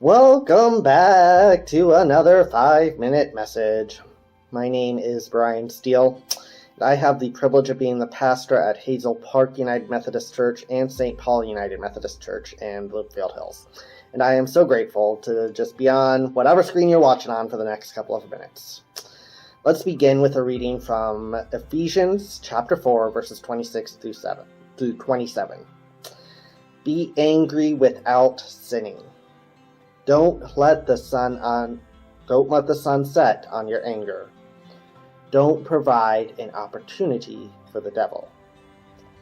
Welcome back to another 5-minute message. My name is Brian Steele. I have the privilege of being the pastor at Hazel Park United Methodist Church and St. Paul United Methodist Church in Bloomfield Hills. And I am so grateful to just be on whatever screen you're watching on for the next couple of minutes. Let's begin with a reading from Ephesians chapter 4, verses 26 through 27. Be angry without sinning. Don't let the sun set on your anger. Don't provide an opportunity for the devil.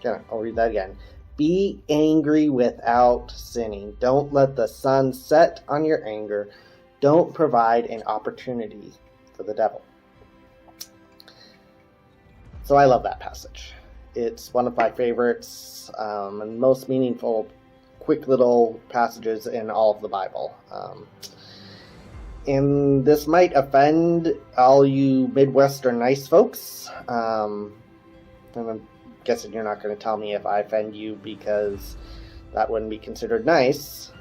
Again, I'll read that again. Be angry without sinning. Don't let the sun set on your anger. Don't provide an opportunity for the devil. So I love that passage. It's one of my favorites and most meaningful quick little passages in all of the Bible. And this might offend all you Midwestern nice folks. And I'm guessing you're not going to tell me if I offend you because that wouldn't be considered nice.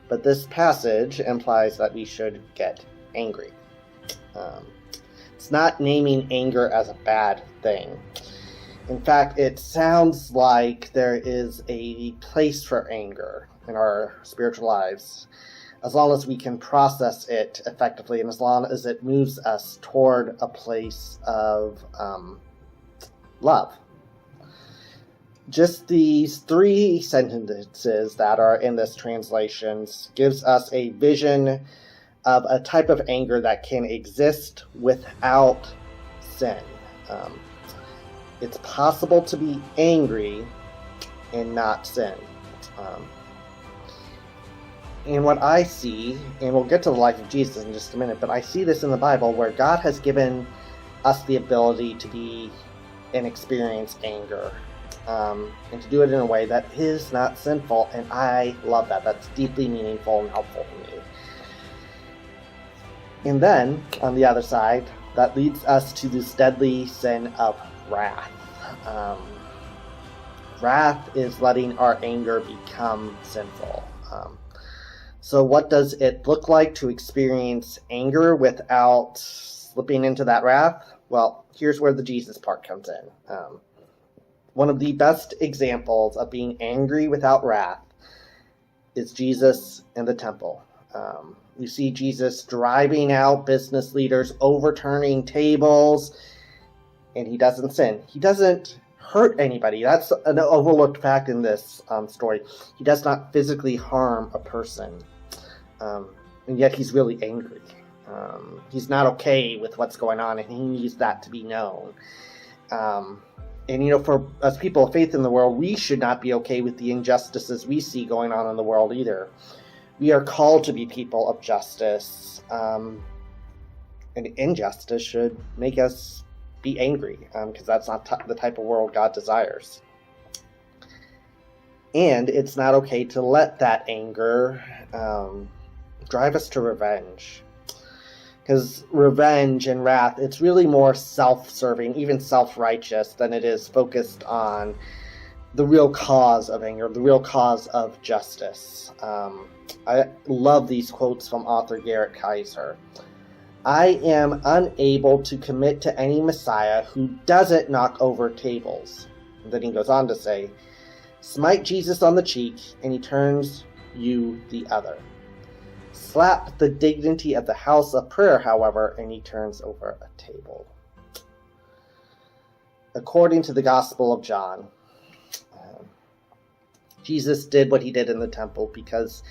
But this passage implies that we should get angry. It's not naming anger as a bad thing. In fact, it sounds like there is a place for anger in our spiritual lives, as long as we can process it effectively and as long as it moves us toward a place of love. Just these 3 sentences that are in this translation gives us a vision of a type of anger that can exist without sin. It's possible to be angry and not sin. And what I see, and we'll get to the life of Jesus in just a minute, but I see this in the Bible where God has given us the ability to be and experience anger, and to do it in a way that is not sinful, and I love that. That's deeply meaningful and helpful to me. And then, on the other side, that leads us to this deadly sin of wrath. Wrath is letting our anger become sinful. So what does it look like to experience anger without slipping into that wrath? Well, here's where the Jesus part comes in. One of the best examples of being angry without wrath is Jesus in the temple. You see Jesus driving out business leaders, overturning tables, and he doesn't sin. He doesn't hurt anybody. That's an overlooked fact in this story. He does not physically harm a person, and yet he's really angry. He's not okay with what's going on, and he needs that to be known. And for us people of faith in the world, we should not be okay with the injustices we see going on in the world either. We are called to be people of justice, and injustice should make us be angry, because that's not the type of world God desires. And it's not okay to let that anger drive us to revenge. Because revenge and wrath, it's really more self-serving, even self-righteous, than it is focused on the real cause of anger, the real cause of justice. I love these quotes from author Garrett Kaiser. I am unable to commit to any Messiah who doesn't knock over tables. And then he goes on to say, smite Jesus on the cheek, and he turns you the other. Slap the dignity of the house of prayer, however, and he turns over a table. According to the Gospel of John, Jesus did what he did in the temple because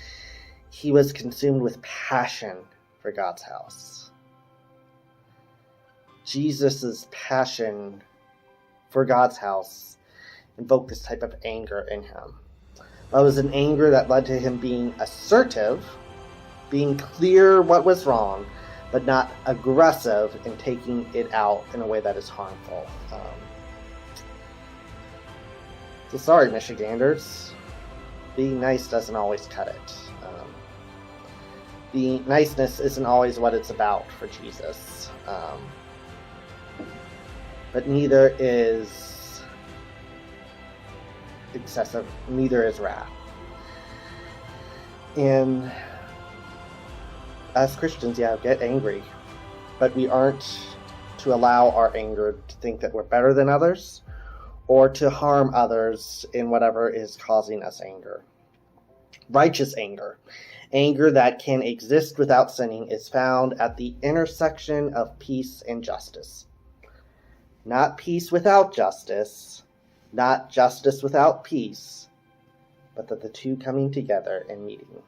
he was consumed with passion for God's house. Jesus' passion for God's house invoked this type of anger in him. It was an anger that led to him being assertive, being clear what was wrong, but not aggressive in taking it out in a way that is harmful. So sorry, Michiganders. Being nice doesn't always cut it. The niceness isn't always what it's about for Jesus. But neither is excessive, neither is wrath. And as Christians, yeah, get angry. But we aren't to allow our anger to think that we're better than others or to harm others in whatever is causing us anger. Righteous anger, anger that can exist without sinning, is found at the intersection of peace and justice. Not peace without justice, not justice without peace, but that the two coming together and meeting.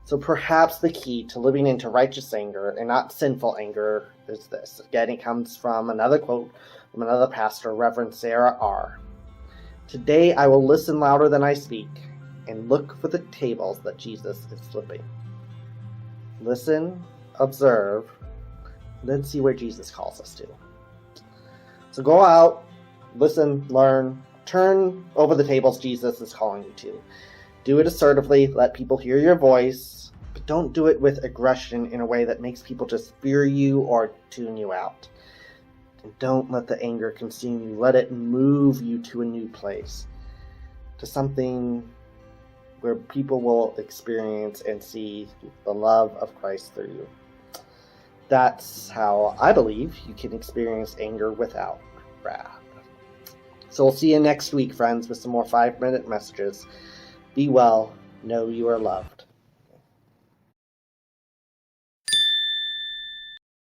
So perhaps the key to living into righteous anger and not sinful anger is this. Again, it comes from another quote from another pastor, Reverend Sarah R. Today I will listen louder than I speak and look for the tables that Jesus is flipping. Listen, observe, then see where Jesus calls us to. So go out, listen, learn, turn over the tables Jesus is calling you to. Do it assertively, let people hear your voice, but don't do it with aggression in a way that makes people just fear you or tune you out. And don't let the anger consume you. Let it move you to a new place, to something where people will experience and see the love of Christ through you. That's how I believe you can experience anger without wrath. So we'll see you next week, friends, with some more 5-minute messages. Be well, know you are loved.